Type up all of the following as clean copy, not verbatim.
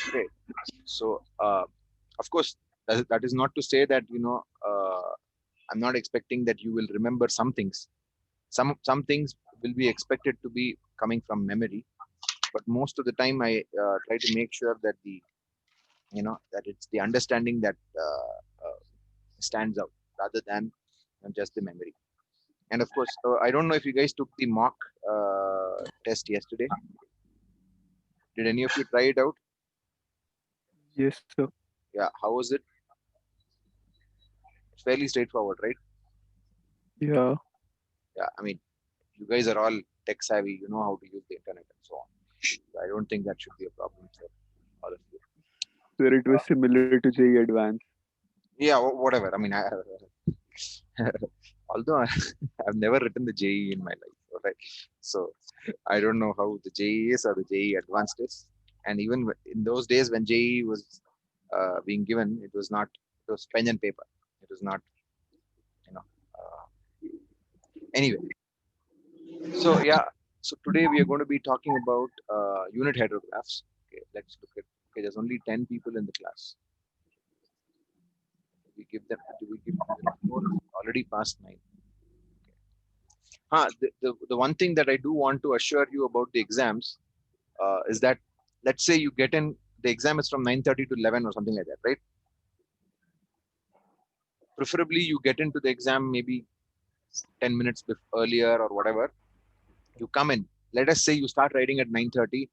Okay. So, of course, that is not to say that, I'm not expecting that you will remember some things. Some things will be expected to be coming from memory, but most of the time I try to make sure that that it's the understanding that stands out rather than just the memory. And of course, I don't know if you guys took the mock test yesterday. Did any of you try it out? Yes, sir. Yeah, how was it? It's fairly straightforward, right? Yeah. Yeah, I mean, you guys are all tech savvy, you know how to use the internet and so on. So I don't think that should be a problem for all of you. Sir, it was similar to JEE Advanced. Yeah, whatever. I mean, although I've never written the JE in my life, all right? So I don't know how the JE is or the JE Advanced is. And even in those days when JE was being given, it was not, it was pen and paper. It was not, you know. Anyway, so yeah, so today we are going to be talking about unit hydrographs. Okay, let's look at. Okay, there's only 10 people in the class. We give them. Do we give them more? Already past 9. The one thing that I do want to assure you about the exams is that, let's say you get in, the exam is from 9:30 to 11 or something like that, right? Preferably you get into the exam maybe 10 minutes earlier or whatever. You come in. Let us say you start writing at 9:30,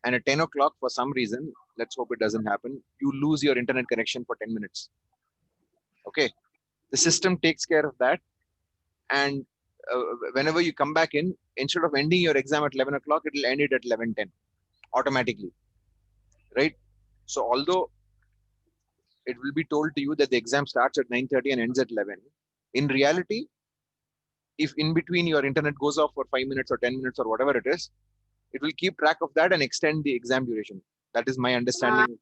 and at 10 o'clock, for some reason, let's hope it doesn't happen, you lose your internet connection for 10 minutes. Okay. The system takes care of that. And whenever you come back in, instead of ending your exam at 11 o'clock, it will end it at 11:10 automatically, right? So although it will be told to you that the exam starts at 9:30 and ends at 11, in reality, if in between your internet goes off for 5 minutes or 10 minutes or whatever it is, it will keep track of that and extend the exam duration. That is my understanding,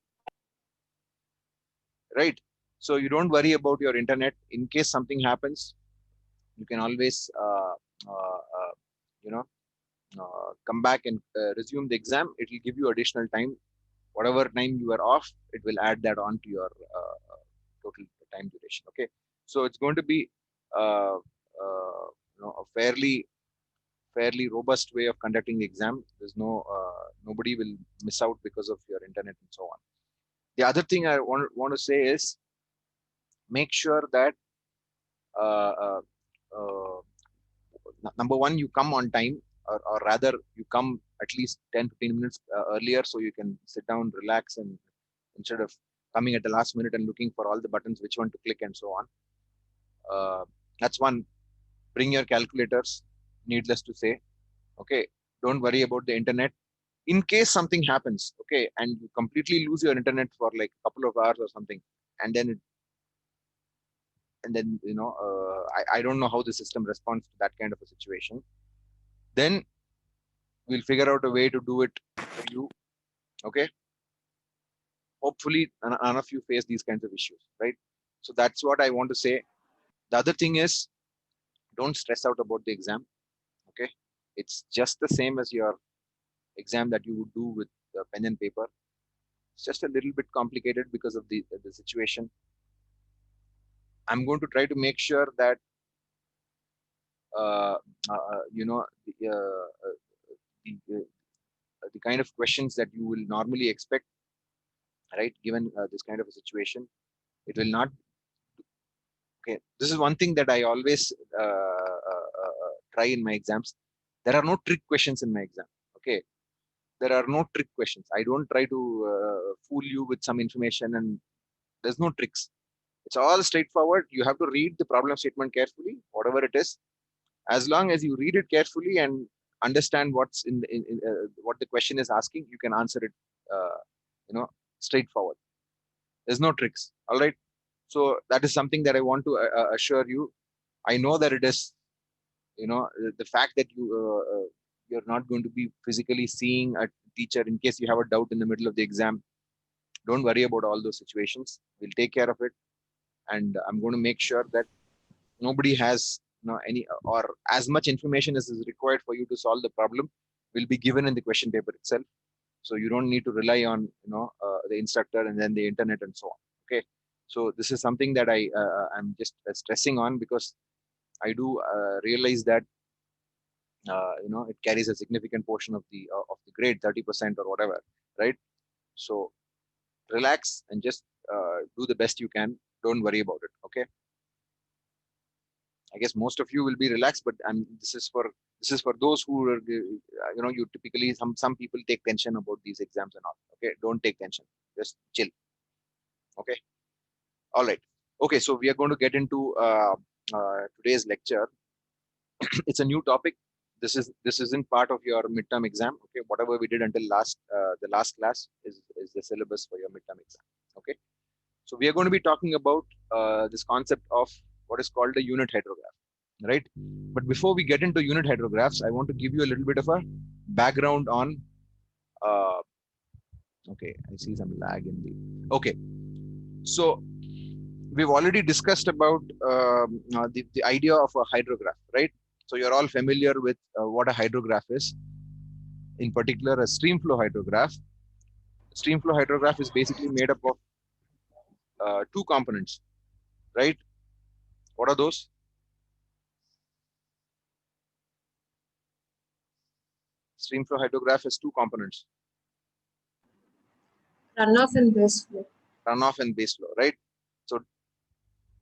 right? So you don't worry about your internet. In case something happens, you can always you know come back and resume the exam. It will give you additional time. Whatever time you are off, it will add that on to your total time duration. Okay, so it's going to be uh, a fairly robust way of conducting the exam. There's no nobody will miss out because of your internet and so on. The other thing I want to say is, make sure that uh, uh, uh, number one, you come on time, or rather you come at least 10-15 minutes earlier, so you can sit down, relax, and instead of coming at the last minute and looking for all the buttons, which one to click and so on. That's one. Bring your calculators, needless to say. Okay, don't worry about the internet. In case something happens, okay, and you completely lose your internet for like a couple of hours or something, and then I don't know how the system responds to that kind of a situation. Then we'll figure out a way to do it for you. Okay, hopefully none of you face these kinds of issues, right? So that's what I want to say. The other thing is, don't stress out about the exam. Okay, it's just the same as your exam that you would do with pen and paper. It's just a little bit complicated because of the situation. I'm going to try to make sure that uh, the, the kind of questions that you will normally expect, right, given this kind of a situation, it will not. Okay, this is one thing that I always try in my exams. There are no trick questions in my exam. Okay, there are no trick questions. I don't try to fool you with some information, and there's no tricks. It's all straightforward. You have to read the problem statement carefully, whatever it is. As long as you read it carefully and understand what's what the question is asking, you can answer it. Uh, you know, straightforward. There's no tricks. All right. So that is something that I want to assure you. I know that it is, the fact that you're not going to be physically seeing a teacher in case you have a doubt in the middle of the exam. Don't worry about all those situations. We'll take care of it, and I'm going to make sure that nobody has any or as much information as is required for you to solve the problem will be given in the question paper itself. So you don't need to rely on the instructor and then the internet and so on. Okay, so this is something that I'm just stressing on, because I do realize that it carries a significant portion of the grade, 30% or whatever, right? So relax and just do the best you can. Don't worry about it. Okay, I guess most of you will be relaxed, but this is for those who are, you typically, some people take tension about these exams and all. Okay, don't take tension, just chill. Okay, all right. Okay, so we are going to get into today's lecture. It's a new topic. This isn't part of your midterm exam. Okay, whatever we did until the last class is the syllabus for your midterm exam. Okay, so we are going to be talking about this concept of what is called a unit hydrograph, right? But before we get into unit hydrographs, I want to give you a little bit of a background on. Uh, okay, I see some lag in the. Okay, so we've already discussed about the idea of a hydrograph, right? So you're all familiar with what a hydrograph is. In particular, a stream flow hydrograph. Stream flow hydrograph is basically made up of two components, right? What are those? Stream flow hydrograph has two components: Runoff and base flow. runoff and base flow, right? So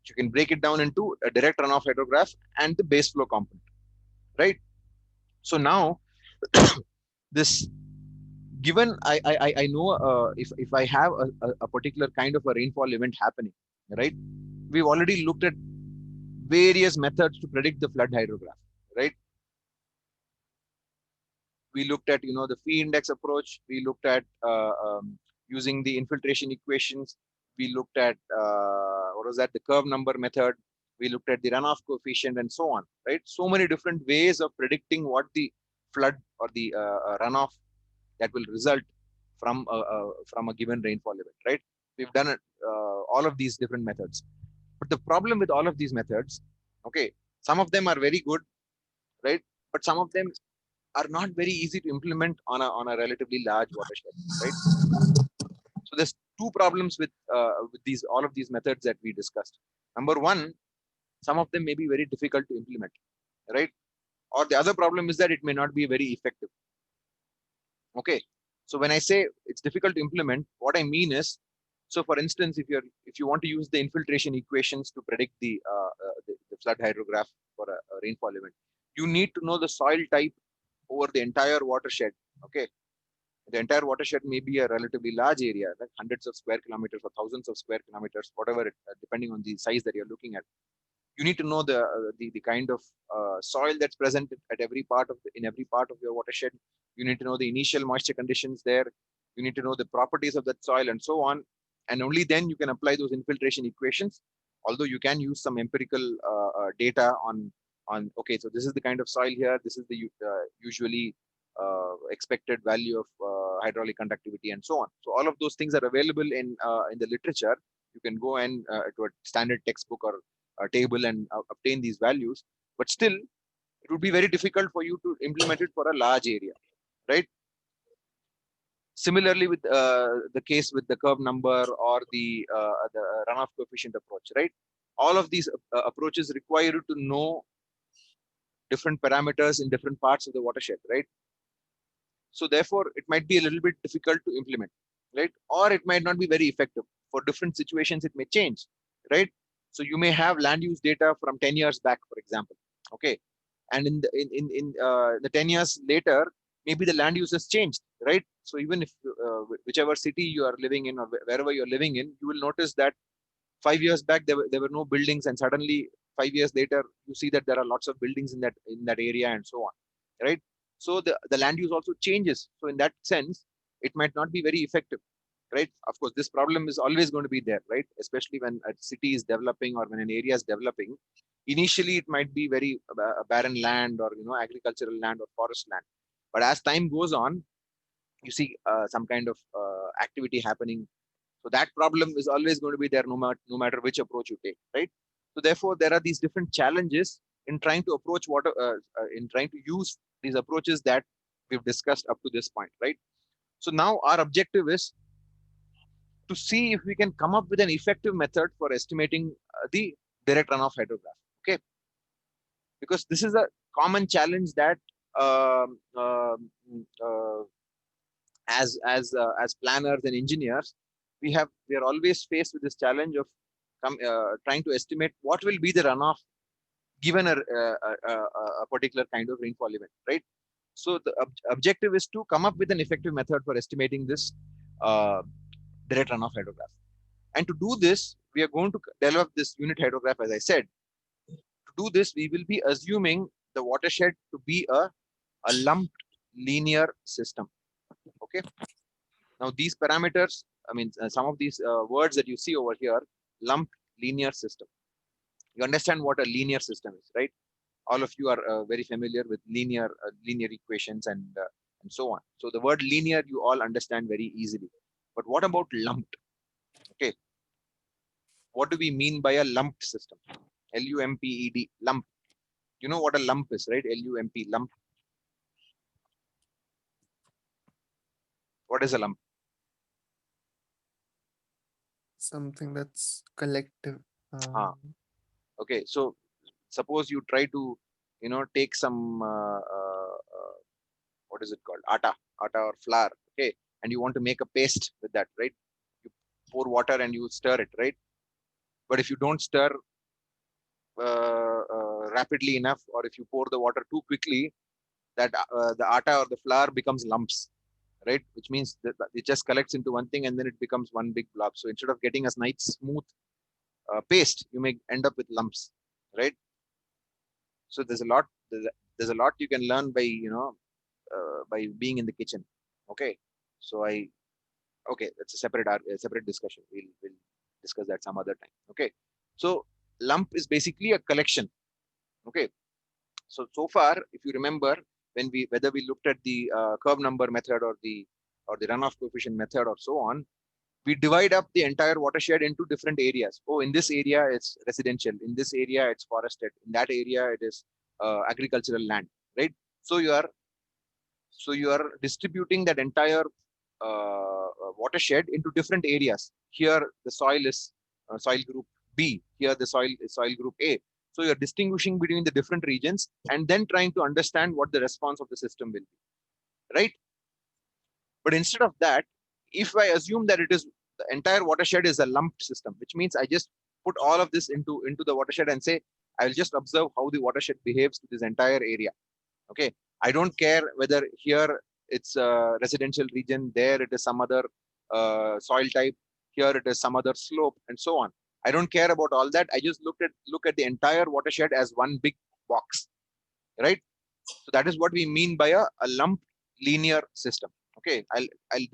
you can break it down into a direct runoff hydrograph and the base flow component, right? So now, this given I know if I have a particular kind of a rainfall event happening, right? We've already looked at various methods to predict the flood hydrograph, right? We looked at the phi index approach. We looked at using the infiltration equations. We looked at what was that, the curve number method. We looked at the runoff coefficient and so on, right? So many different ways of predicting what the flood or the runoff that will result from a given rainfall event, right? We've done it, all of these different methods. But the problem with all of these methods, okay, some of them are very good, right? But some of them are not very easy to implement on a relatively large watershed, right? So there's two problems with these all of these methods that we discussed. Number one, some of them may be very difficult to implement, right? Or the other problem is that it may not be very effective. Okay, so when I say it's difficult to implement, what I mean is, so for instance, if you want to use the infiltration equations to predict the flood hydrograph for a rainfall event, you need to know the soil type over the entire watershed. Okay, the entire watershed may be a relatively large area, like hundreds of square kilometers or thousands of square kilometers, whatever, depending on the size that you're looking at. You need to know the kind of soil that's present at every part of in every part of your watershed. You need to know the initial moisture conditions there. You need to know the properties of that soil and so on. And only then you can apply those infiltration equations. Although you can use some empirical data on okay, so this is the kind of soil here. This is the usually expected value of hydraulic conductivity and so on. So all of those things are available in the literature. You can go and to a standard textbook or a table and obtain these values, but still it would be very difficult for you to implement it for a large area, right? Similarly with the case with the curve number or the runoff coefficient approach, right? All of these approaches require you to know different parameters in different parts of the watershed, right? So therefore it might be a little bit difficult to implement, right? Or it might not be very effective. For different situations it may change, right? So you may have land use data from 10 years back, for example, okay, and in the 10 years later, maybe the land use has changed, right? So even if whichever city you are living in or wherever you're living in, you will notice that 5 years back there were no buildings, and suddenly 5 years later you see that there are lots of buildings in that area and so on, right? So the land use also changes. So in that sense, it might not be very effective, right? Of course, this problem is always going to be there, right? Especially when a city is developing or when an area is developing. Initially, it might be very barren land or agricultural land or forest land. But as time goes on, you see some kind of activity happening. So that problem is always going to be there no matter which approach you take, right? So therefore, there are these different challenges in trying to approach water, in trying to use these approaches that we've discussed up to this point, right? So now our objective is to see if we can come up with an effective method for estimating the direct runoff hydrograph. Okay, because this is a common challenge that um, um, uh, as planners and engineers, we are always faced with this challenge of trying to estimate what will be the runoff given a particular kind of rainfall event, right? So the objective is to come up with an effective method for estimating this uh, direct runoff hydrograph. And to do this, we are going to develop this unit hydrograph, as I said. To do this, we will be assuming the watershed to be a lumped linear system. Okay. Now these parameters, I mean, some of these words that you see over here, lumped linear system. You understand what a linear system is, right? All of you are very familiar with linear equations and so on. So the word linear you all understand very easily. But what about lumped? Okay, what do we mean by a lumped system? L-U-M-P-E-D, lump. You know what a lump is, right? L-U-M-P, lump. What is a lump? Something that's collective. Okay, so suppose you try to, take some what is it called, atta or flour, okay, and you want to make a paste with that, right? You pour water and you stir it, right? But if you don't stir rapidly enough, or if you pour the water too quickly, that the atta or the flour becomes lumps, right? Which means that it just collects into one thing and then it becomes one big blob. So instead of getting a nice smooth paste, you may end up with lumps, right? So there's a lot you can learn by by being in the kitchen. Okay, so okay, that's a separate discussion. We'll discuss that some other time. Okay, so lump is basically a collection. Okay, so far, if you remember, whether we looked at the curve number method or the runoff coefficient method or so on, we divide up the entire watershed into different areas. Oh, in this area it's residential, in this area it's forested, in that area it is agricultural land, right? So you are distributing that entire watershed into different areas. Here the soil is soil group B, here the soil is soil group A. So you're distinguishing between the different regions and then trying to understand what the response of the system will be, right? But instead of that, if I assume that the entire watershed is a lumped system, which means I just put all of this into the watershed and say, I'll just observe how the watershed behaves to this entire area. Okay, I don't care whether here it's a residential region, there it is some other soil type, here it is some other slope, and so on. I don't care about all that. I just look at the entire watershed as one big box, right? So that is what we mean by a lumped linear system. Okay, I'll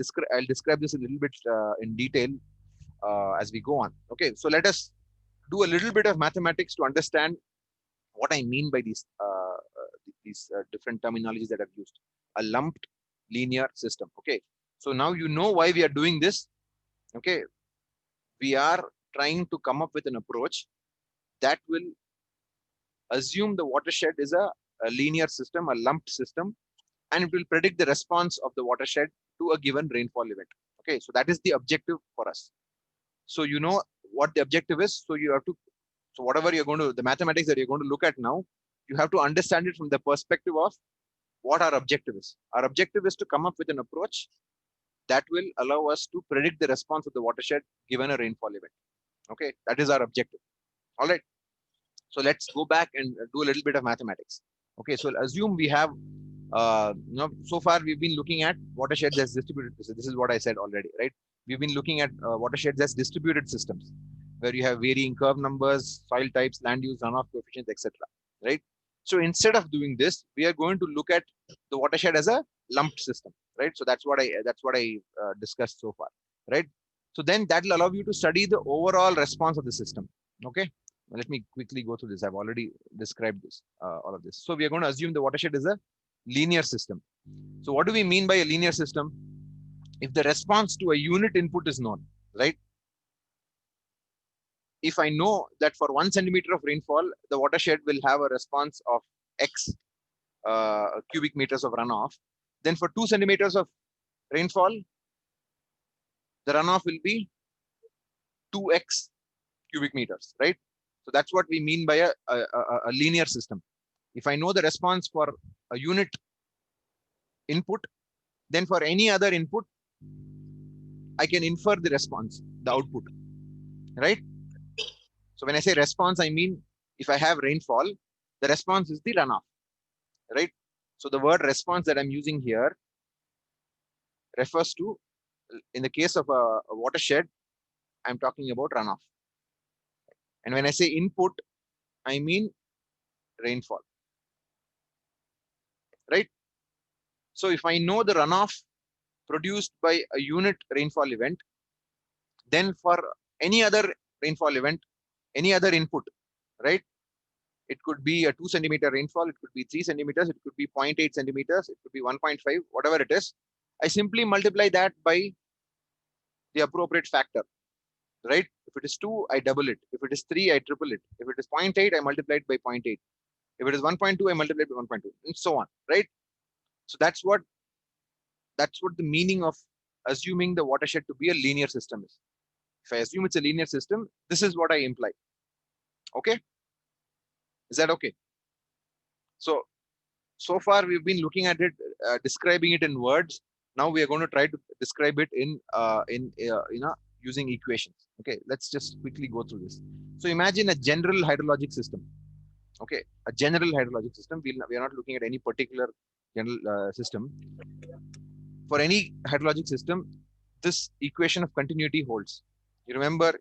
describe this a little bit in detail as we go on. Okay, so let us do a little bit of mathematics to understand what I mean by these different terminologies that I've used. A lumped linear system. Okay, so now you know why we are doing this. Okay, we are trying to come up with an approach that will assume the watershed is a linear system, a lumped system, and it will predict the response of the watershed to a given rainfall event. Okay, so that is the objective for us. So you know what the objective is. So you have to, so whatever you're going to, the mathematics that you're going to look at now, you have to understand it from the perspective of what our objective is. Our objective is to come up with an approach that will allow us to predict the response of the watershed given a rainfall event. Okay, that is our objective. All right. So let's go back and do a little bit of mathematics. Okay, so assume we have, so far we've been looking at watersheds as distributed. So this is what I said already, right? We've been looking at watersheds as distributed systems where you have varying curve numbers, soil types, land use, runoff coefficients, etc. Right? So instead of doing this, we are going to look at the watershed as a lumped system, right? So that's what I discussed so far, right? So then that will allow you to study the overall response of the system. Okay, let me quickly go through this. I've already described this, all of this. So we are going to assume the watershed is a linear system. So what do we mean by a linear system? If the response to a unit input is known, right? If I know that for 1 centimeter of rainfall, the watershed will have a response of X cubic meters of runoff, then for 2 centimeters of rainfall, the runoff will be 2x cubic meters, right? So that's what we mean by a linear system. If I know the response for a unit input, then for any other input, I can infer the response, the output, right? So when I say response, I mean if I have rainfall, the response is the runoff, right? So the word response that I'm using here refers to, in the case of a watershed, I'm talking about runoff. And when I say input, I mean rainfall, right? So if I know the runoff produced by a unit rainfall event, then for any other rainfall event, any other input, right? It could be a 2 centimeter rainfall, it could be 3 centimeters, it could be 0.8 centimeters, it could be 1.5, whatever it is. I simply multiply that by the appropriate factor, right? If it is 2, I double it. If it is 3, I triple it. If it is 0.8, I multiply it by 0.8. If it is 1.2, I multiply it by 1.2, and so on, right? So that's what the meaning of assuming the watershed to be a linear system is. If I assume it's a linear system, this is what I imply. Okay? Is that okay? So far we've been looking at it, describing it in words. Now we are going to try to describe it in using equations. Okay, let's just quickly go through this. So imagine a general hydrologic system. Okay, a general hydrologic system. We are not looking at any particular general system. For any hydrologic system, this equation of continuity holds. You remember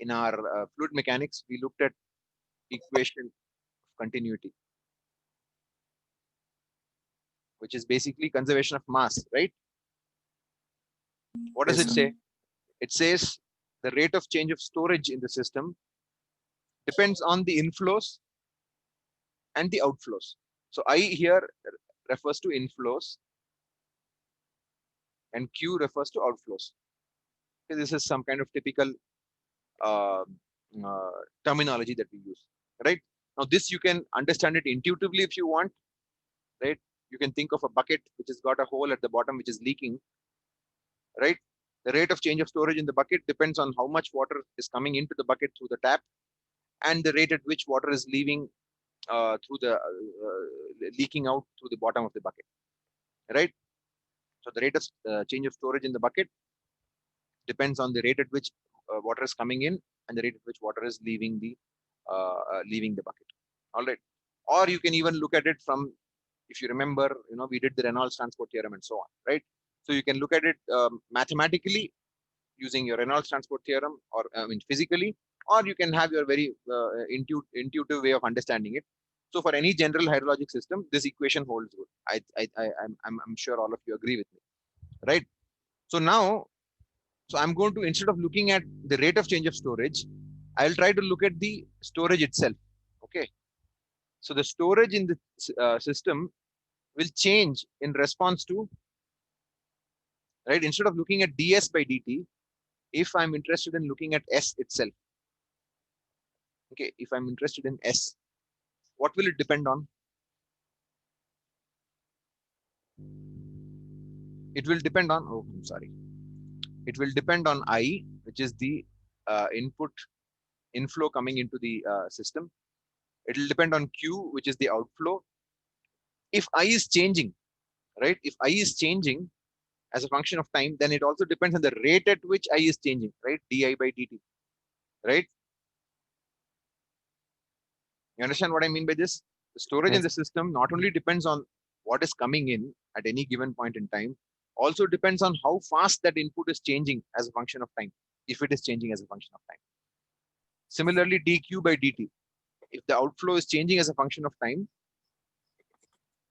in our fluid mechanics, we looked at equation of continuity, which is basically conservation of mass, right? What does Yes, it sir. say? It says the rate of change of storage in the system depends on the inflows and the outflows. So I here refers to inflows and Q refers to outflows. Okay, this is some kind of typical uh, terminology that we use, right? Now this you can understand it intuitively if you want, right? You can think of a bucket which has got a hole at the bottom which is leaking, right? The rate of change of storage in the bucket depends on how much water is coming into the bucket through the tap and the rate at which water is leaving through the leaking out through the bottom of the bucket, right? So the rate of change of storage in the bucket depends on the rate at which water is coming in and the rate at which water is leaving the bucket. All right. Or you can even look at it from, if you remember, we did the Reynolds transport theorem and so on, right? So you can look at it mathematically using your Reynolds transport theorem, or physically, or you can have your very intuitive way of understanding it. So for any general hydrologic system, this equation holds good. I'm sure all of you agree with me, right? So now, I'm going to, instead of looking at the rate of change of storage, I'll try to look at the storage itself. Okay. So the storage in the system will change in response to, right? Instead of looking at ds by dt, if I'm interested in looking at S itself, okay, if I'm interested in S, what will it depend on? It will depend on, oh, I'm sorry. It will depend on I, which is the inflow coming into the system. It will depend on Q, which is the outflow. If I is changing, right? If I is changing as a function of time, then it also depends on the rate at which I is changing, right? Di by dt, right? You understand what I mean by this? The storage in Yes. the system not only depends on what is coming in at any given point in time, also depends on how fast that input is changing as a function of time, if it is changing as a function of time. Similarly, dq by dt, if the outflow is changing as a function of time,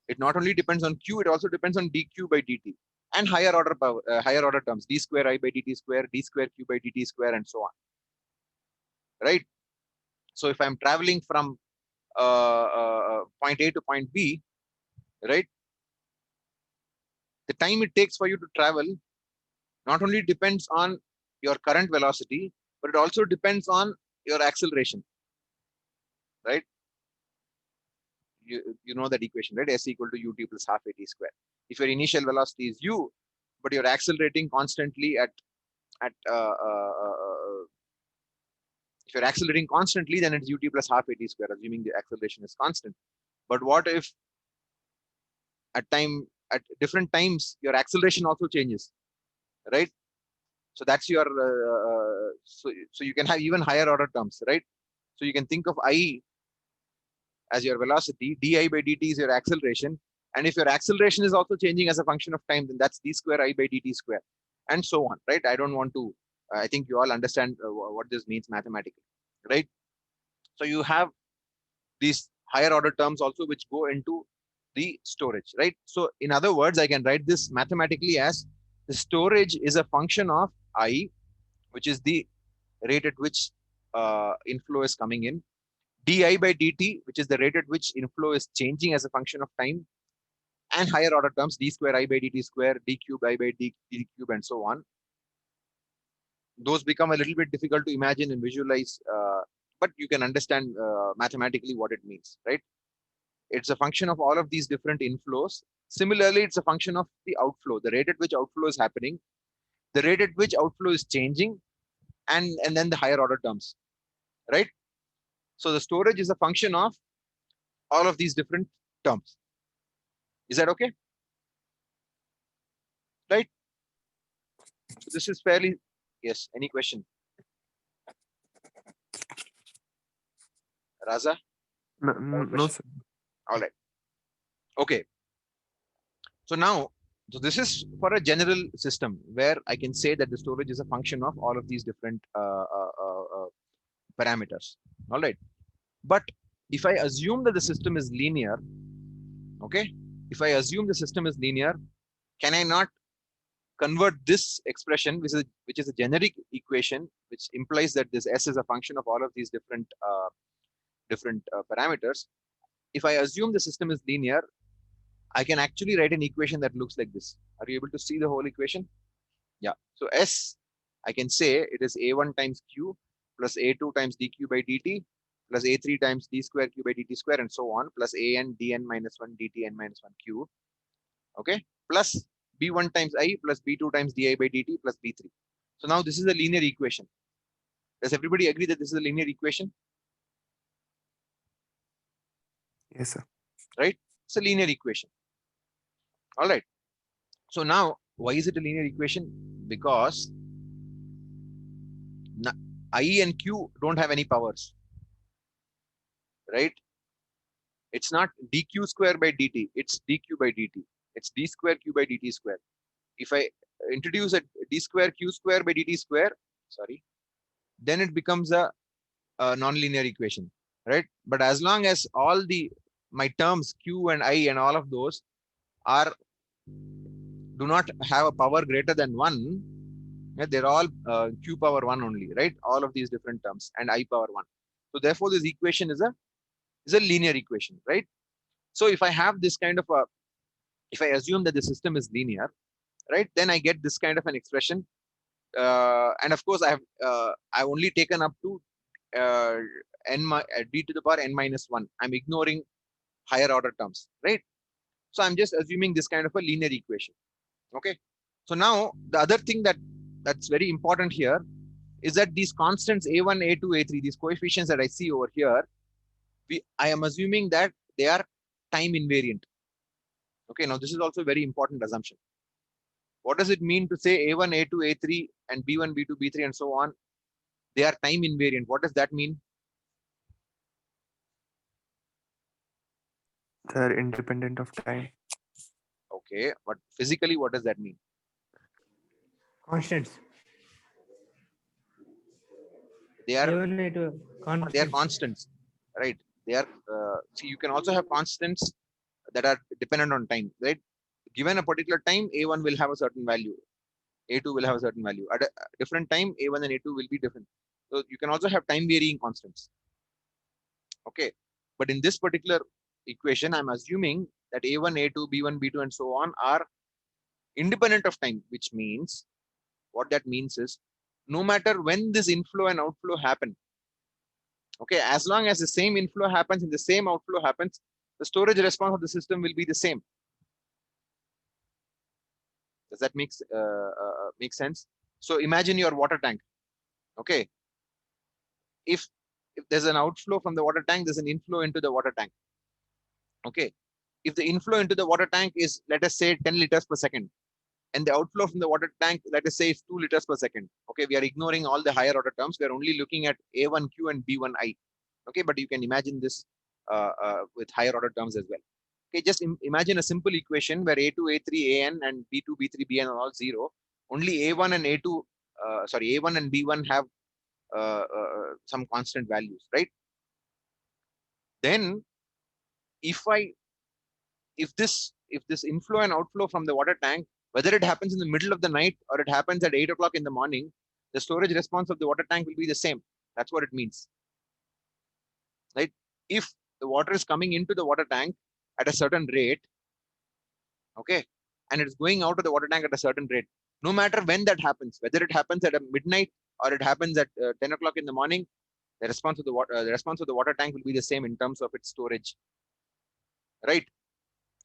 it not only depends on q, it also depends on dq by dt and higher order terms, d square I by dt square, d square q by dt square, and so on, right? So if I'm traveling from point A to point B, right, the time it takes for you to travel not only depends on your current velocity, but it also depends on your acceleration, right? You know that equation, right? S equal to ut plus half at square. If your initial velocity is u, but you're accelerating constantly at if you're accelerating constantly, then it's ut plus half at square, assuming the acceleration is constant. But what if at different times your acceleration also changes, right? So that's your so you can have even higher order terms, right? So you can think of I as your velocity, di by dt is your acceleration, and if your acceleration is also changing as a function of time, then that's d square I by dt square, and so on, right? I don't want to. I think you all understand what this means mathematically, right? So you have these higher order terms also which go into the storage, right? So in other words, I can write this mathematically as the storage is a function of I, which is the rate at which inflow is coming in, di by dt, which is the rate at which inflow is changing as a function of time, and higher order terms, d square I by dt square, d cube I by d cube, and so on. Those become a little bit difficult to imagine and visualize, but you can understand mathematically what it means, right? It's a function of all of these different inflows. Similarly, it's a function of the outflow, the rate at which outflow is happening, the rate at which outflow is changing, and then the higher order terms, right? So the storage is a function of all of these different terms. Is that okay? Right? So this is fairly, yes, any question? Raza? No, No no, question? sir. All right. Okay. So now, so this is for a general system where I can say that the storage is a function of all of these different parameters. All right. But if I assume that the system is linear, okay, if I assume the system is linear, can I not convert this expression, which is a generic equation, which implies that this S is a function of all of these different parameters? If I assume the system is linear, I can actually write an equation that looks like this. Are you able to see the whole equation? Yeah. So S, I can say it is A1 times Q plus A2 times dQ by dt plus A3 times d square Q by dt square, and so on, plus AN dn minus 1 dt n minus 1 Q. Okay. Plus B1 times I plus B2 times di by dt plus B3. So now this is a linear equation. Does everybody agree that this is a linear equation? Yes, sir. Right? It's a linear equation. All right. So now, why is it a linear equation? Because I and Q don't have any powers, right? It's not dq square by dt, it's dq by dt. It's d square q by dt square. If I introduce a d square q square by dt square, sorry, then it becomes a non-linear equation, right? But as long as all my terms q and I and all of those do not have a power greater than 1, yeah, they're all q power 1 only, right? All of these different terms and I power 1. So therefore, this equation is a linear equation, right? So if I have this kind of if I assume that the system is linear, right, then I get this kind of an expression. And of course, I've only taken up to uh, d to the power n minus 1. I'm ignoring higher order terms, right? So I'm just assuming this kind of a linear equation. Okay. So now the other thing that's very important here is that these constants A1, A2, A3, these coefficients that I see over here, I am assuming that they are time invariant. Okay, now this is also a very important assumption. What does it mean to say A1, A2, A3, and B1, B2, B3, and so on? They are time invariant. What does that mean? They're independent of time. Okay, but physically, what does that mean? Constants. They are A1, A2, they are constants. constants, right? They are. See, you can also have constants that are dependent on time, right? Given a particular time, A1 will have a certain value, A2 will have a certain value. At a different time, A1 and A2 will be different. So you can also have time varying constants. Okay, but in this particular equation, I'm assuming that A1, A2, B1, B2, and so on are independent of time, which means what that means is no matter when this inflow and outflow happen, okay, as long as the same inflow happens and the same outflow happens, the storage response of the system will be the same. Does that make sense? So imagine your water tank. Okay. If there's an outflow from the water tank, there's an inflow into the water tank. Okay. If the inflow into the water tank is, let us say, 10 liters per second, and the outflow from the water tank, let us say, is 2 liters per second. Okay, we are ignoring all the higher order terms. We are only looking at A1Q and B1I. Okay, but you can imagine this with higher order terms as well. Okay, just imagine a simple equation where A2, A3, AN and B2, B3, BN are all 0. Only A1 and A2, A1 and B1 have some constant values, right? Then if this inflow and outflow from the water tank, whether it happens in the middle of the night or it happens at 8 o'clock in the morning, the storage response of the water tank will be the same. That's what it means, right? If the water is coming into the water tank at a certain rate, okay, and it's going out of the water tank at a certain rate, no matter when that happens, whether it happens at a midnight or it happens at 10 o'clock in the morning, the response of the water tank will be the same in terms of its storage, right?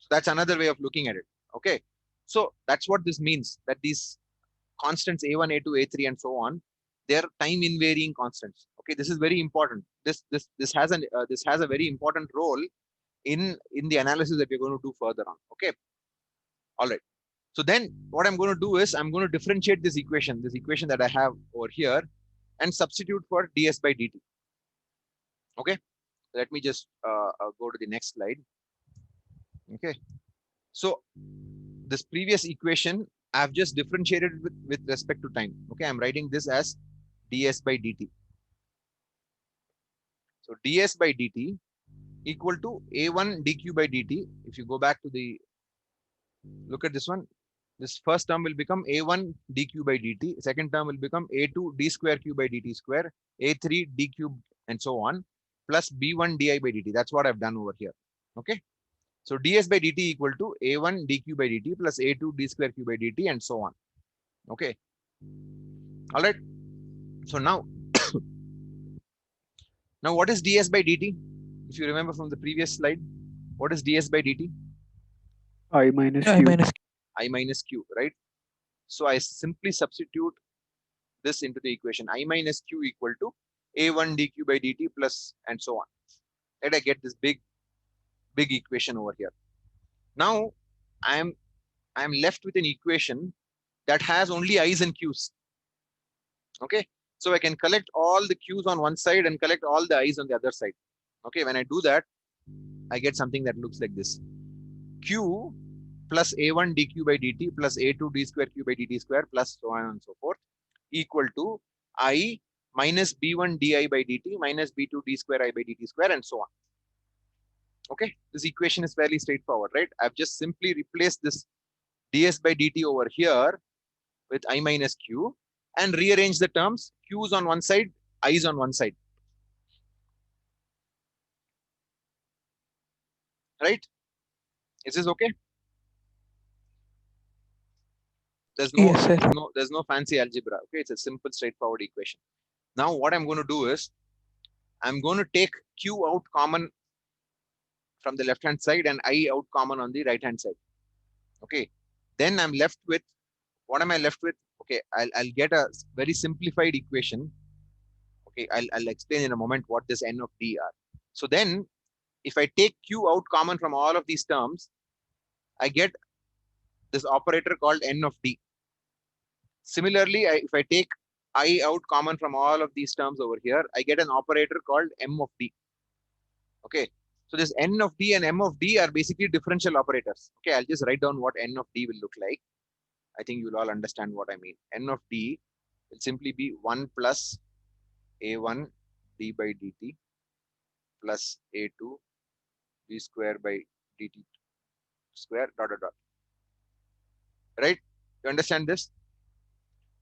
So that's another way of looking at it. Okay, so that's what this means, that these constants A1, A2, A3 and so on, they're time invariant constants. Okay, this is very important. This has a very important role in the analysis that we're going to do further on. Okay, all right. So then what I'm going to do is I'm going to differentiate this equation that I have over here, and substitute for ds by dt. Okay, let me just go to the next slide. Okay, so this previous equation I've just differentiated with respect to time. Okay, I'm writing this as ds by dt. So ds by dt equal to a1 dq by dt. If you go back to the, look at this one, this first term will become a1 dq by dt, second term will become a2 d square q by dt square, a3 d cube and so on, plus b1 di by dt. That's what I've done over here. Okay, so ds by dt equal to a1 dq by dt plus a2 d square q by dt and so on. Okay, all right. So now now what is ds by dt? If you remember from the previous slide, what is ds by dt? I minus I Q. minus I minus q, right? So I simply substitute this into the equation. I minus q equal to a1 dq by dt plus and so on. And I get this big equation over here. Now I'm left with an equation that has only i's and q's. Okay, so I can collect all the q's on one side and collect all the i's on the other side. Okay, when I do that, I get something that looks like this: q plus a1 dq by dt plus a2 d square q by dt square plus so on and so forth equal to I minus b1 di by dt minus b2 d square I by dt square and so on. Okay, this equation is fairly straightforward, right? I've just simply replaced this ds by dt over here with I minus q and rearrange the terms, q's on one side, i's on one side. Right? Is this okay? There's yes, sir. no fancy algebra. Okay, it's a simple, straightforward equation. Now what I'm going to do is I'm going to take q out common from the left hand side and I out common on the right hand side. Okay, then I'm left with, what am I left with? Okay, I'll get a very simplified equation. Okay, I'll explain in a moment what this n of d are. So then if I take q out common from all of these terms, I get this operator called n of d. Similarly, if I take I out common from all of these terms over here, I get an operator called m of d. Okay, so this n of d and m of d are basically differential operators. Okay, I'll just write down what n of d will look like. I think you'll all understand what I mean. N of d will simply be 1 plus a1 d by dt plus a2 d square by dt square dot dot dot. Right? You understand this?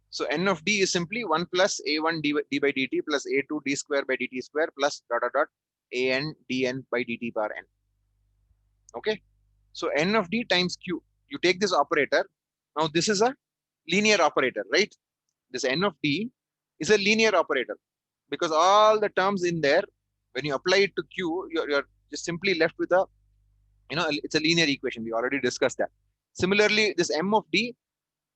So n of d is simply 1 plus a1 d by dt plus a2 d square by dt square plus dot dot dot an dn by dt bar n. Okay, so n of d times q. You take this operator. Now this is a linear operator, right? This n of d is a linear operator because all the terms in there, when you apply it to q, you're just simply left with a, it's a linear equation. We already discussed that. Similarly, this m of d,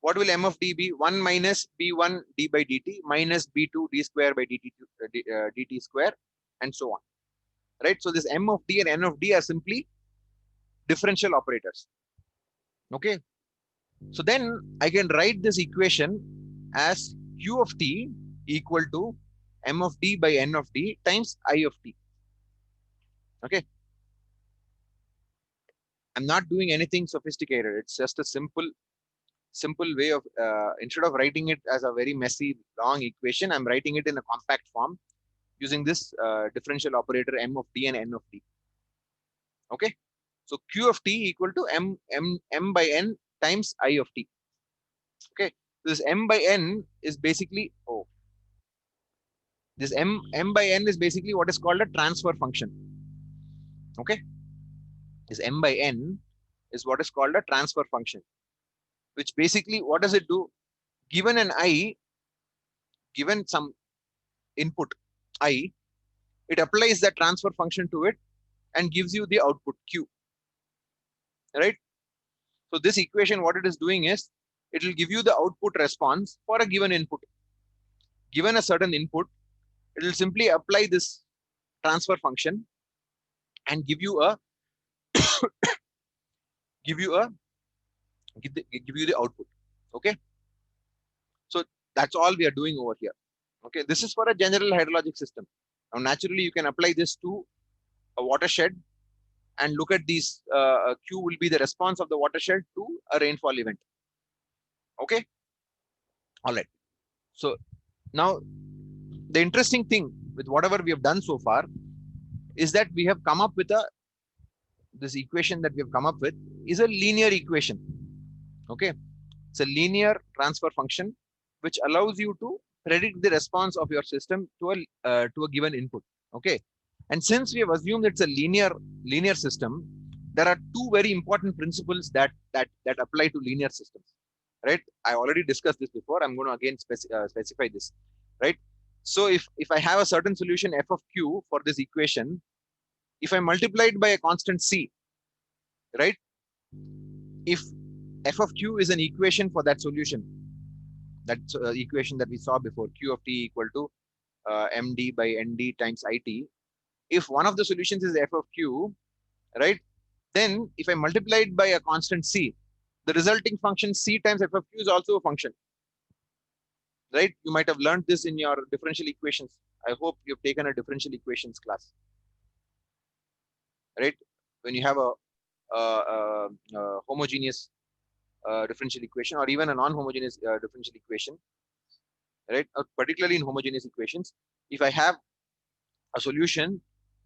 what will m of d be? 1 minus b1 d by dt minus b2 d square by dt square, and so on. Right? So this m of d and n of d are simply differential operators. Okay. So then I can write this equation as q of t equal to m of d by n of d times I of t. Okay. I'm not doing anything sophisticated. It's just a simple way of, instead of writing it as a very messy, long equation, I'm writing it in a compact form using this differential operator m of d and n of d. Okay. So q of t equal to m by n times I of t. Okay. This m by n is basically, this m by n is basically what is called a transfer function. Okay. This m by n is what is called a transfer function, which basically, what does it do? Given an I, given some input I, it applies that transfer function to it and gives you the output q. Right? So this equation, what it is doing is, it will give you the output response for a given input. Given a certain input, it will simply apply this transfer function and give you the output. Okay. So that's all we are doing over here. Okay. This is for a general hydrologic system. Now, naturally, you can apply this to a watershed and look at these. Q will be the response of the watershed to a rainfall event. Okay. All right. So now, the interesting thing with whatever we have done so far is that we have come up with this equation that we have come up with is a linear equation. Okay. It's a linear transfer function which allows you to predict the response of your system to a given input. Okay. And since we have assumed it's a linear system, there are two very important principles that apply to linear systems. Right? I already discussed this before. I'm going to again specify this. Right? So if I have a certain solution f of q for this equation, if I multiply it by a constant c, right? If f of q is an equation for that solution, that's equation that we saw before, q of t equal to md by nd times it. If one of the solutions is f of q, right? Then if I multiply it by a constant c, the resulting function c times f of q is also a function. Right? You might have learned this in your differential equations. I hope you've taken a differential equations class. Right? When you have a homogeneous differential equation, or even a non-homogeneous differential equation, right? Particularly in homogeneous equations, if I have a solution,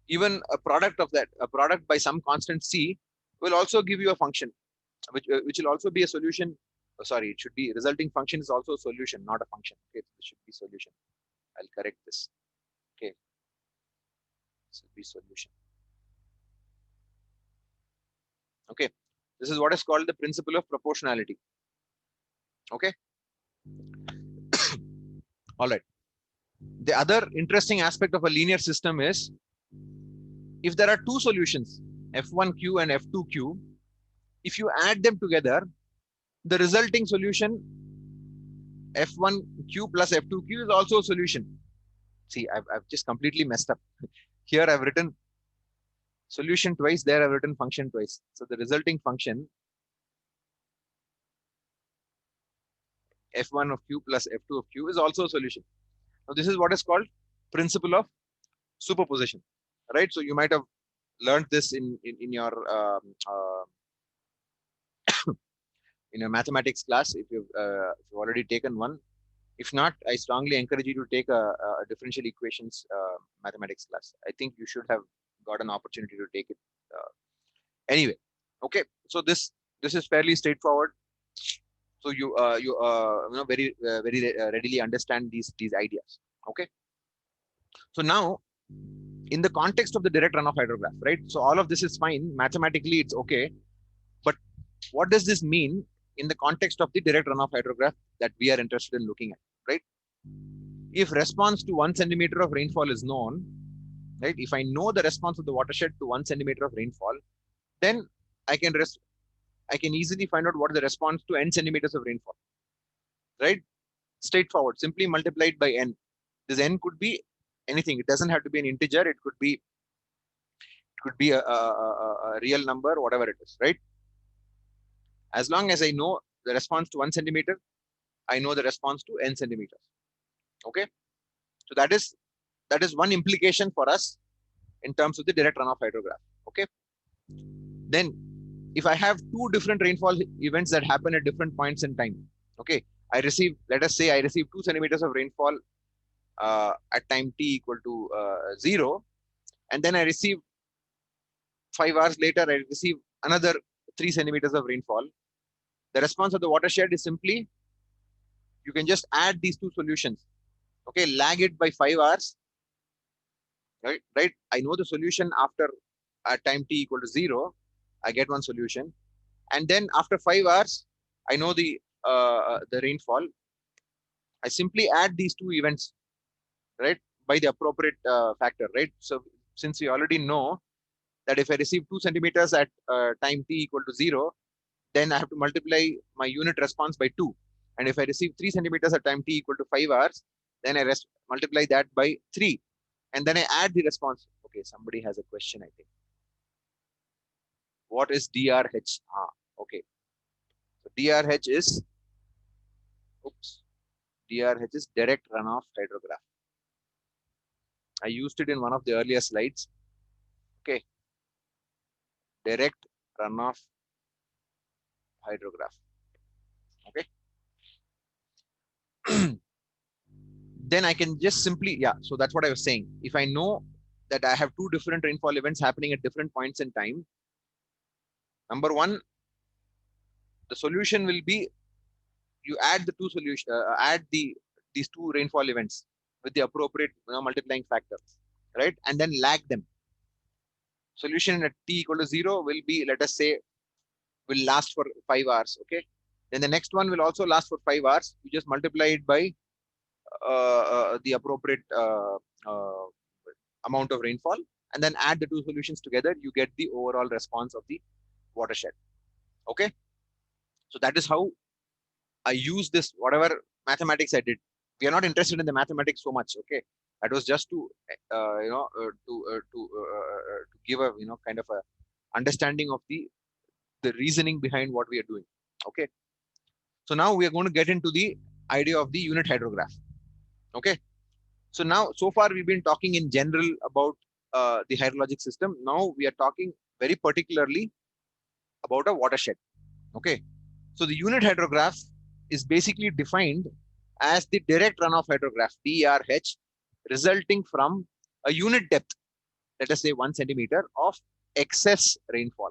even a product of that, a product by some constant c, will also give you a function, which will also be a solution. Oh, sorry, it should be resulting function is also a solution, not a function. Okay, this should be solution. I'll correct this. Okay, this will be solution. Okay, this is what is called the principle of proportionality. Okay. All right. The other interesting aspect of a linear system is, if there are two solutions, f1q and f2q, if you add them together, the resulting solution f1q plus f2q is also a solution. See, I've just completely messed up. Here I've written solution twice, there I've written function twice. So the resulting function f1 of q plus f2 of q is also a solution. Now this is what is called principle of superposition, right? So you might have learned this in your in a mathematics class if you've already taken one. If not, I strongly encourage you to take a differential equations mathematics class. I think you should have got an opportunity to take it. Anyway, okay. So this is fairly straightforward. So you know, very readily understand these ideas. Okay. So now, in the context of the direct runoff hydrograph, right? So all of this is fine. Mathematically, it's okay. But what does this mean in the context of the direct runoff hydrograph that we are interested in looking at, right? If response to 1 centimeter of rainfall is known, right? If I know the response of the watershed to 1 centimeter of rainfall, then I can easily find out what is the response to n centimeters of rainfall. right? Straightforward, simply multiplied by n. This n could be anything. It doesn't have to be an integer. It could be a real number, whatever it is, right? As long as I know the response to 1 centimeter, I know the response to n centimeters. Okay, so that is one implication for us in terms of the direct runoff hydrograph. Okay, then if I have two different rainfall events that happen at different points in time, okay, let us say I receive 2 centimeters of rainfall at time t equal to 0, and then I receive 5 hours later, I receive another 3 centimeters of rainfall. The response of the watershed is simply, you can just add these two solutions. Okay, lag it by 5 hours, right? I know the solution after time t equal to 0, I get one solution. And then after 5 hours, I know the rainfall. I simply add these two events, right, by the appropriate factor, right? So since we already know that if I receive 2 centimeters at time t equal to 0, then I have to multiply my unit response by 2. And if I receive 3 centimeters at time t equal to 5 hours, then I multiply that by 3. And then I add the response. Okay, somebody has a question, I think. What is DRH? Okay. So DRH is, DRH is direct runoff hydrograph. I used it in one of the earlier slides. Okay. Direct runoff hydrograph. Okay. Then I can just simply, so that's what I was saying. If I know that I have two different rainfall events happening at different points in time, number one, the solution will be, you add the two solution, these two rainfall events with the appropriate multiplying factor, right? And then lag them. Solution at t equal to 0 will be, let us say, will last for 5 hours. Okay. Then the next one will also last for 5 hours. You just multiply it by the appropriate amount of rainfall, and then add the two solutions together. You get the overall response of the watershed. Okay. So that is how I use this, whatever mathematics I did. We are not interested in the mathematics so much. Okay. That was just to, to give a, kind of a understanding of the reasoning behind what we are doing. Okay. So now we are going to get into the idea of the unit hydrograph. Okay. So now, so far we've been talking in general about the hydrologic system. Now we are talking very particularly about a watershed. Okay. So the unit hydrograph is basically defined as the direct runoff hydrograph, DRH, resulting from a unit depth, let us say 1 centimeter of excess rainfall.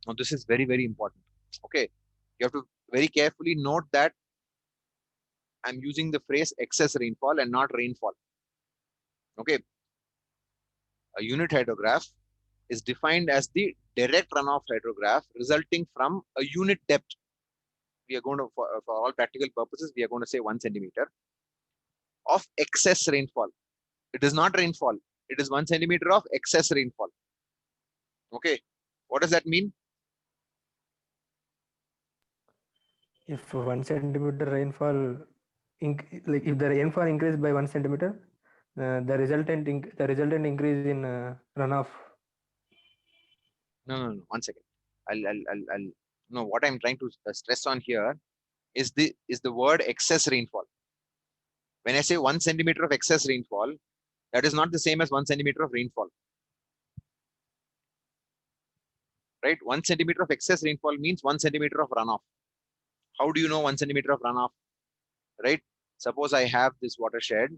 Now this is very, very important. Okay. You have to very carefully note that I'm using the phrase excess rainfall and not rainfall. Okay. A unit hydrograph is defined as the direct runoff hydrograph resulting from a unit depth. We are going to, for all practical purposes, we are going to say 1 centimeter of excess rainfall. It is not rainfall. It is 1 centimeter of excess rainfall. Okay. What does that mean? If 1 centimeter rainfall, like if the rainfall increased by 1 centimeter, the resultant increase in runoff. No. 1 second. I'll. No. What I'm trying to stress on here is the word excess rainfall. When I say 1 centimeter of excess rainfall, that is not the same as 1 centimeter of rainfall. Right? 1 centimeter of excess rainfall means 1 centimeter of runoff. How do you know 1 centimeter of runoff? Right? Suppose I have this watershed.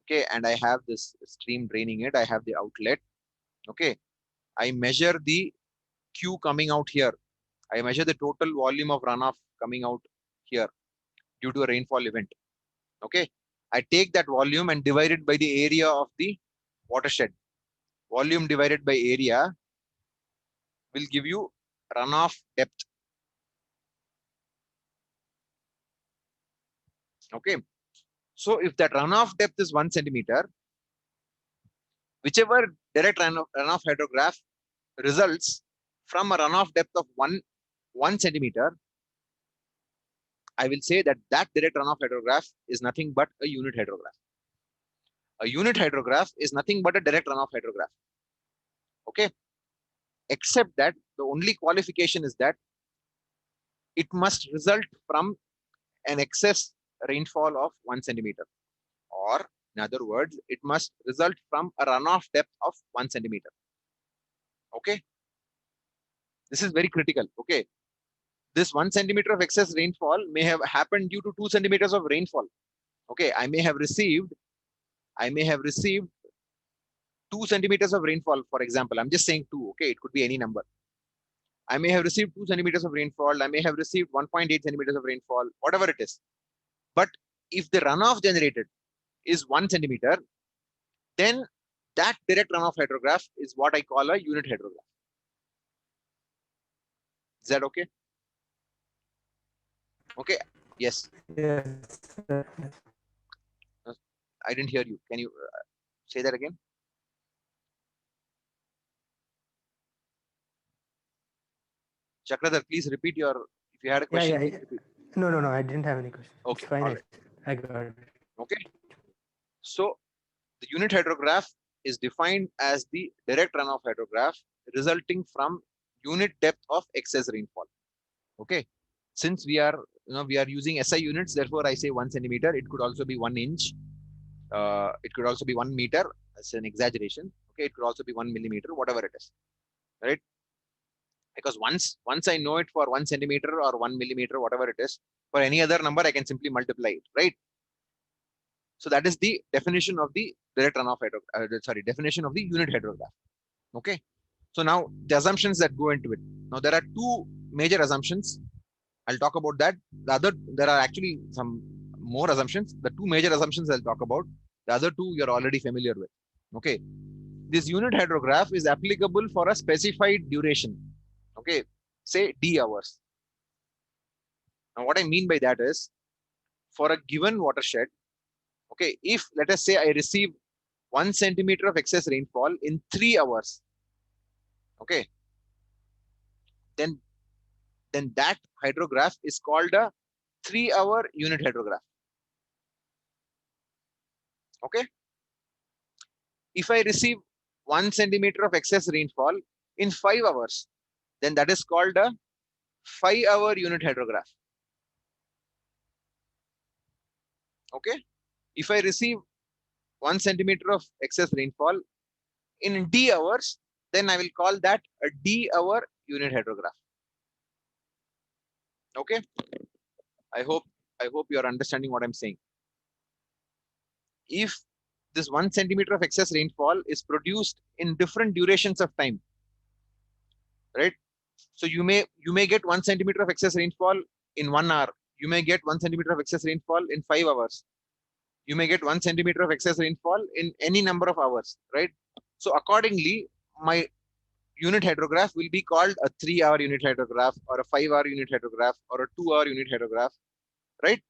Okay, and I have this stream draining it. I have the outlet. Okay, I measure the Q coming out here. I measure the total volume of runoff coming out here due to a rainfall event. Okay, I take that volume and divide it by the area of the watershed. Volume divided by area will give you runoff depth. Okay, so if that runoff depth is 1 centimeter, whichever direct runoff hydrograph results from a runoff depth of 1 centimeter, I will say that that direct runoff hydrograph is nothing but a unit hydrograph. A unit hydrograph is nothing but a direct runoff hydrograph. Okay. Except that the only qualification is that it must result from an excess rainfall of 1 centimeter, or in other words, it must result from a runoff depth of 1 centimeter. Okay. This is very critical. Okay. This 1 centimeter of excess rainfall may have happened due to 2 centimeters of rainfall. Okay. I may have received 2 centimeters of rainfall, for example. I'm just saying 2. Okay. It could be any number. I may have received 2 centimeters of rainfall. I may have received 1.8 centimeters of rainfall, whatever it is. But if the runoff generated is 1 centimeter, then that direct runoff hydrograph is what I call a unit hydrograph. Is that okay? Okay. Yes. Yes, sir. I didn't hear you. Can you say that again? Chakradhar, please repeat your. If you had a question, please repeat. No, I didn't have any questions. Okay, It's fine. alright. I got it. Okay. So the unit hydrograph is defined as the direct runoff hydrograph resulting from unit depth of excess rainfall. Okay. Since we are using SI units, therefore I say 1 centimeter. It could also be 1 inch. It could also be 1 meter. That's an exaggeration. Okay. It could also be 1 millimeter, whatever it is. Right. Because once I know it for 1 centimeter or 1 millimeter, whatever it is, for any other number, I can simply multiply it, right? So that is the definition of the direct runoff hydrograph. Definition of the unit hydrograph. Okay. So now the assumptions that go into it. Now there are 2 major assumptions. I'll talk about that. There are actually some more assumptions. The 2 major assumptions I'll talk about. The other 2 you're already familiar with. Okay. This unit hydrograph is applicable for a specified duration. Okay. Say D hours. Now what I mean by that is, for a given watershed, okay, if let us say I receive 1 centimeter of excess rainfall in 3 hours, okay, then that hydrograph is called a 3-hour unit hydrograph. Okay. If I receive 1 centimeter of excess rainfall in 5 hours, then that is called a 5-hour unit hydrograph. Okay. If I receive 1 centimeter of excess rainfall in D hours, then I will call that a D-hour unit hydrograph. Okay. I hope you're understanding what I'm saying. If this 1 centimeter of excess rainfall is produced in different durations of time, right? So you may get 1 centimeter of excess rainfall in 1 hour. You may get 1 centimeter of excess rainfall in 5 hours. You may get 1 centimeter of excess rainfall in any number of hours, right? So accordingly, my unit hydrograph will be called a 3-hour unit hydrograph, or a 5-hour unit hydrograph, or a 2-hour unit hydrograph, right?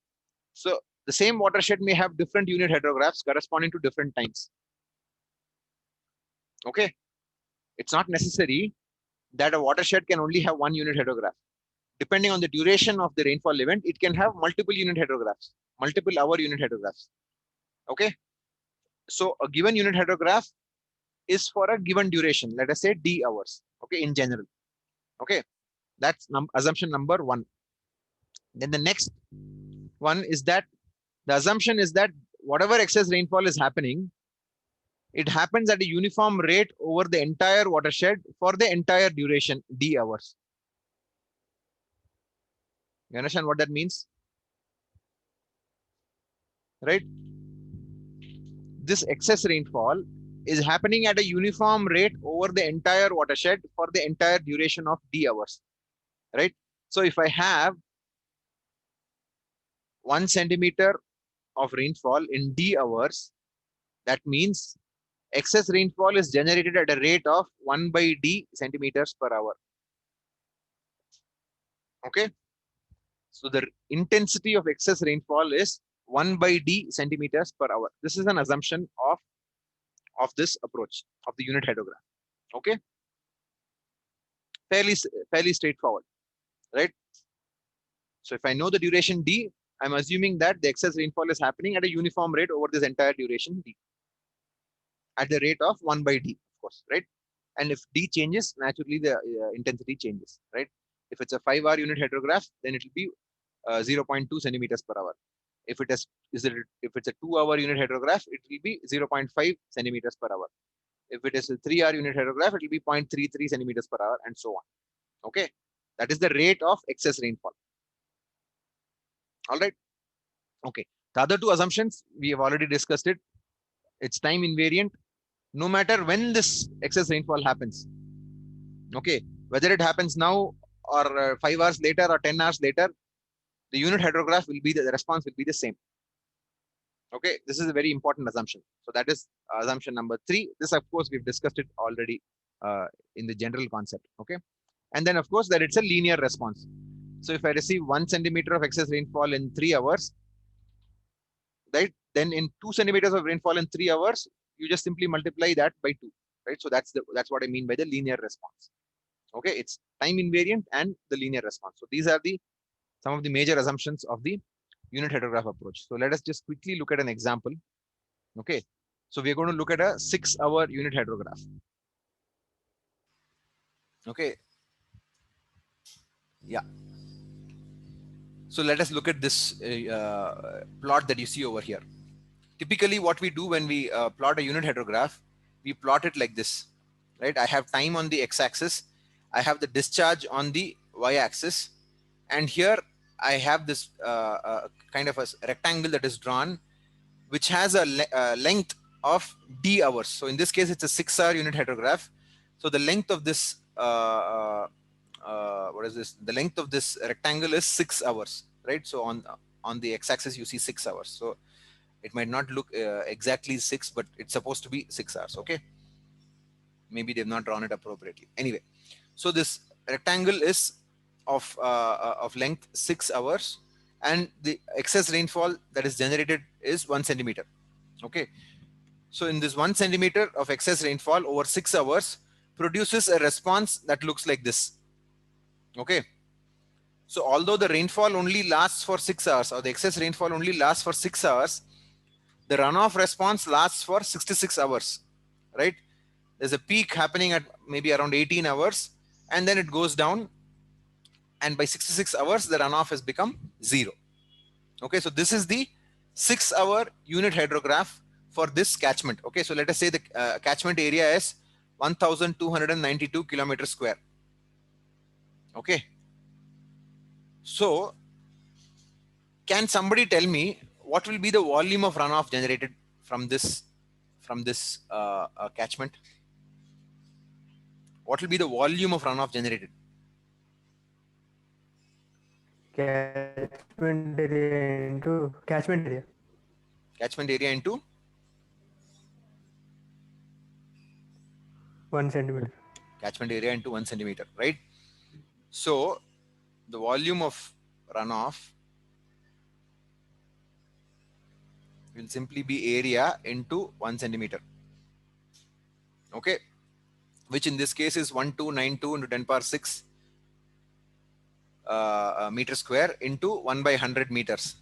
So the same watershed may have different unit hydrographs corresponding to different times. Okay. It's not necessary that a watershed can only have 1 unit hydrograph. Depending on the duration of the rainfall event, it can have multiple unit hydrographs, multiple hour unit hydrographs. Okay. So a given unit hydrograph is for a given duration, let us say D hours. Okay. In general. Okay. That's assumption number 1. Then the next one is that the assumption is that whatever excess rainfall is happening, it happens at a uniform rate over the entire watershed for the entire duration, D hours. You understand what that means? Right? This excess rainfall is happening at a uniform rate over the entire watershed for the entire duration of D hours. Right? So if I have 1 centimeter of rainfall in D hours, that means excess rainfall is generated at a rate of 1 by D centimeters per hour. Okay. So the intensity of excess rainfall is 1 by D centimeters per hour. This is an assumption of this approach of the unit hydrograph. Okay. Fairly straightforward, right? So if I know the duration D, I'm assuming that the excess rainfall is happening at a uniform rate over this entire duration D, at the rate of 1 by D, of course, right? And if D changes, naturally the intensity changes, right? If it's a 5-hour unit hydrograph, then it will be 0.2 centimeters per hour. If it's a 2-hour unit hydrograph, it will be 0.5 centimeters per hour. If it is a 3-hour unit hydrograph, it will be 0.33 centimeters per hour, and so on. Okay, that is the rate of excess rainfall. All right. Okay. The other two assumptions we have already discussed it. It's time invariant, no matter when this excess rainfall happens. Okay, whether it happens now or 5 hours later or 10 hours later, the unit hydrograph will be the response will be the same. Okay, this is a very important assumption. So that is assumption number 3. This, of course, we've discussed it already in the general concept. Okay, and then of course that it's a linear response. So if I receive 1 centimeter of excess rainfall in 3 hours, right, then in 2 centimeters of rainfall in 3 hours, you just simply multiply that by 2, right? So that's what I mean by the linear response. Okay, it's time invariant and the linear response. So these are some of the major assumptions of the unit hydrograph approach. So let us just quickly look at an example. Okay, so we're going to look at a 6-hour unit hydrograph. Okay, yeah. So let us look at this plot that you see over here. Typically, what we do when we plot a unit hydrograph, we plot it like this, right? I have time on the x-axis, I have the discharge on the y-axis, and here I have this kind of a rectangle that is drawn, which has a length of d hours. So in this case, it's a 6-hour unit hydrograph. So the length of this, what is this? The length of this rectangle is 6 hours, right? So on the x-axis, you see 6 hours. So it might not look exactly 6, but it's supposed to be 6 hours. Okay, maybe they've not drawn it appropriately. Anyway, so this rectangle is of length 6 hours, and the excess rainfall that is generated is 1 centimeter. Okay, so in this 1 centimeter of excess rainfall over 6 hours produces a response that looks like this. Okay, so although the rainfall only lasts for 6 hours, or the excess rainfall only lasts for 6 hours, the runoff response lasts for 66 hours, right? There's a peak happening at maybe around 18 hours, and then it goes down, and by 66 hours, the runoff has become 0. Okay, so this is the 6-hour unit hydrograph for this catchment. Okay, so let us say the catchment area is 1,292 kilometers square. Okay, so can somebody tell me what will be the volume of runoff generated from this catchment? What will be the volume of runoff generated? Catchment area into catchment area. Catchment area into 1 centimeter. Catchment area into 1 centimeter, right? So the volume of runoff will simply be area into 1 centimeter. Okay, which in this case is 1292 into 10 power 6 meter square into 1 by 100 meters.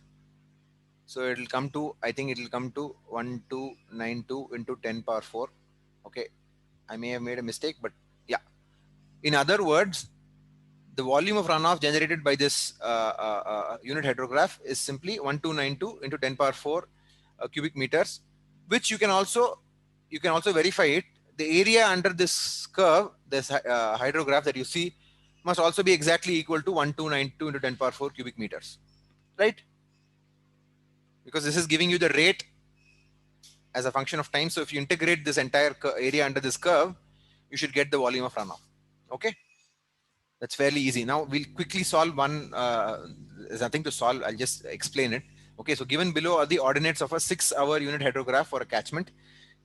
So it will come to, I think it will come to 1292 into 10 power 4. Okay, I may have made a mistake, but yeah. In other words, the volume of runoff generated by this unit hydrograph is simply 1292 into 10 power 4 cubic meters, which you can also verify it. The area under this curve, this hydrograph that you see, must also be exactly equal to 1292 into 10 power 4 cubic meters, right? Because this is giving you the rate as a function of time. So if you integrate this entire area under this curve, you should get the volume of runoff. Okay, that's fairly easy. Now we'll quickly solve one. There's nothing to solve. I'll just explain it. Okay, so given below are the ordinates of a 6-hour unit hydrograph for a catchment.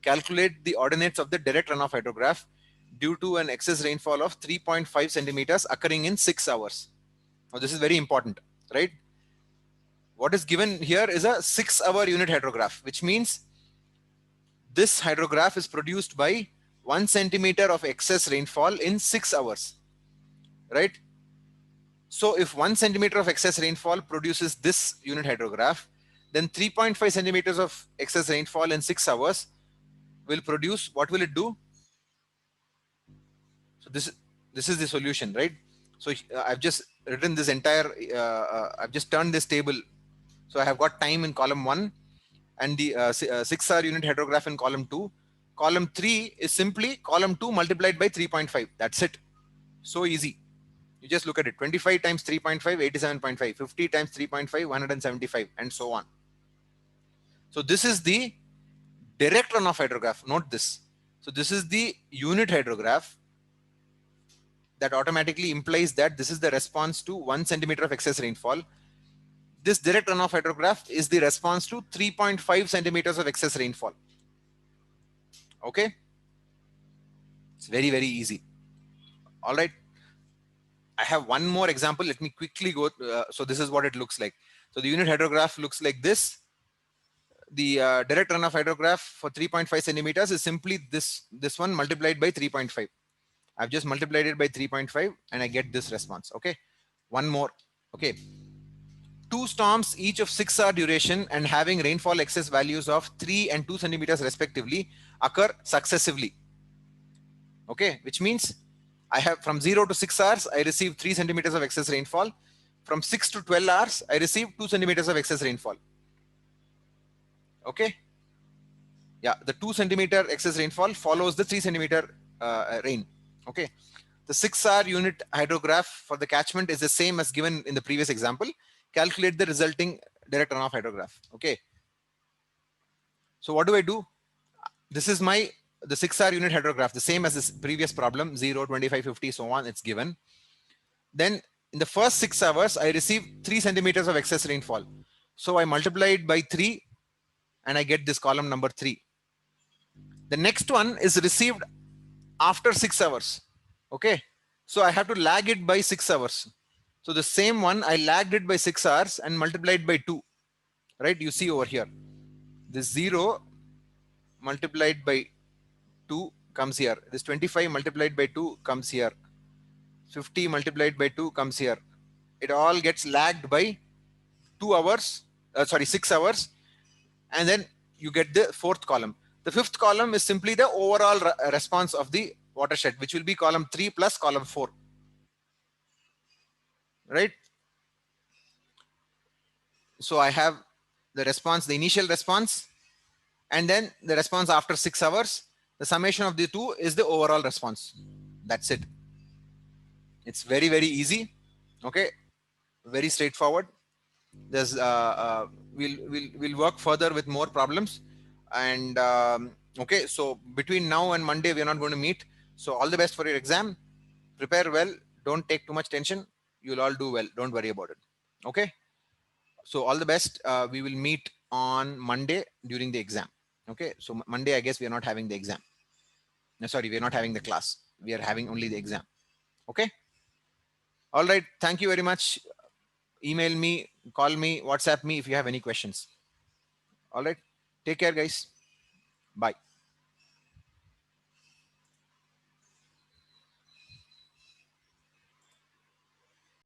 Calculate the ordinates of the direct runoff hydrograph due to an excess rainfall of 3.5 centimeters occurring in 6 hours. Now this is very important, right? What is given here is a 6-hour unit hydrograph, which means this hydrograph is produced by 1 centimeter of excess rainfall in 6 hours, right? So if 1 centimeter of excess rainfall produces this unit hydrograph, then 3.5 centimeters of excess rainfall in 6 hours will produce, what will it do? So this is the solution, right? So I've just written this entire, I've just turned this table. So I have got time in column 1 and the 6-hour unit hydrograph in column 2. Column 3 is simply column 2 multiplied by 3.5. That's it. So easy. You just look at it. 25 times 3.5, 87.5. 50 times 3.5, 175, and so on. So this is the direct runoff hydrograph. Note this. So this is the unit hydrograph. That automatically implies that this is the response to 1 centimeter of excess rainfall. This direct runoff hydrograph is the response to 3.5 centimeters of excess rainfall. Okay. It's very, very easy. All right. I have one more example. Let me quickly go. So this is what it looks like. So the unit hydrograph looks like this. The direct runoff hydrograph for 3.5 centimeters is simply this one multiplied by 3.5. I've just multiplied it by 3.5 and I get this response. Okay. One more. Okay. 2 storms, each of 6-hour duration and having rainfall excess values of 3 and 2 centimeters respectively, occur successively. Okay. Which means I have from 0 to 6 hours, I receive 3 centimeters of excess rainfall. From 6 to 12 hours, I receive 2 centimeters of excess rainfall. Okay. Yeah. The 2 centimeter excess rainfall follows the 3 centimeter rain. Okay. The 6-hour unit hydrograph for the catchment is the same as given in the previous example. Calculate the resulting direct runoff hydrograph. Okay. So what do? This is the 6-hour unit hydrograph, the same as this previous problem, 0, 25, 50, so on, it's given. Then in the first 6 hours, I receive 3 centimeters of excess rainfall. So I multiply it by 3 and I get this column number 3. The next one is received after 6 hours. Okay. So I have to lag it by 6 hours. So the same one, I lagged it by 6 hours and multiplied by 2, right? You see over here, this 0 multiplied by 2 comes here. This 25 multiplied by 2 comes here. 50 multiplied by 2 comes here. It all gets lagged by 6 hours. And then you get the 4th column. The 5th column is simply the overall response of the watershed, which will be column 3 plus column 4. Right? So I have the response, the initial response, and then the response after 6 hours. The summation of the two is the overall response. That's it. It's very, very easy. Okay. Very straightforward. There's we'll work further with more problems. And okay, so between now and Monday, we're not going to meet. So all the best for your exam. Prepare well. Don't take too much tension. You'll all do well. Don't worry about it. Okay. So all the best. We will meet on Monday during the exam. Okay. So Monday, I guess we are not having the exam. No, sorry, we're not having the class. We are having only the exam. Okay. All right. Thank you very much. Email me, call me, WhatsApp me if you have any questions. All right. Take care, guys. Bye.